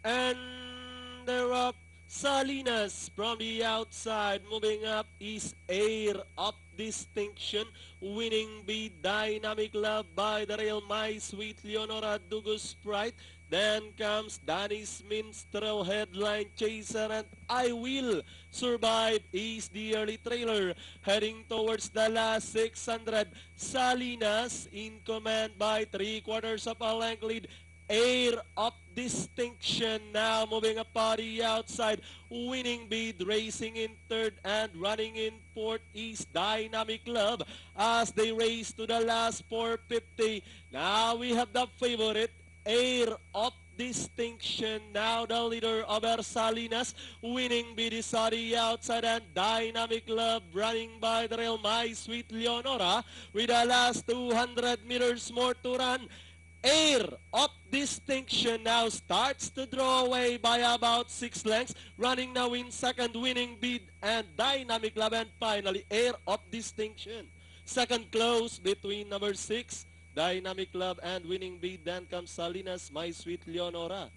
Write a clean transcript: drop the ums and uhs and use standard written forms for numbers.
And they're up. Salinas from the outside. Moving up is Air of Distinction. Winning the Dynamic Love by the Real My Sweet Leonora Dugo Sprite. Then comes Danny's Minstrel, Headline Chaser, and I Will Survive is the early trailer. Heading towards the last 600. Salinas in command by 3/4 of a length lead. Air of Distinction now moving up on the outside. Winning Bid racing in third and running in fourth is Dynamic Love as they race to the last 450. Now we have the favorite Air of Distinction, now the leader of Salinas. Winning Bid is on the outside and Dynamic Love running by the rail. My Sweet Leonora with the last 200 meters more to run. Air of Distinction now starts to draw away by about 6 lengths. Running now in second, Winning Bid and Dynamic Love, and finally Air of Distinction. Second close between number 6, Dynamic Love, and Winning Bid. Then comes Salinas, My Sweet Leonora.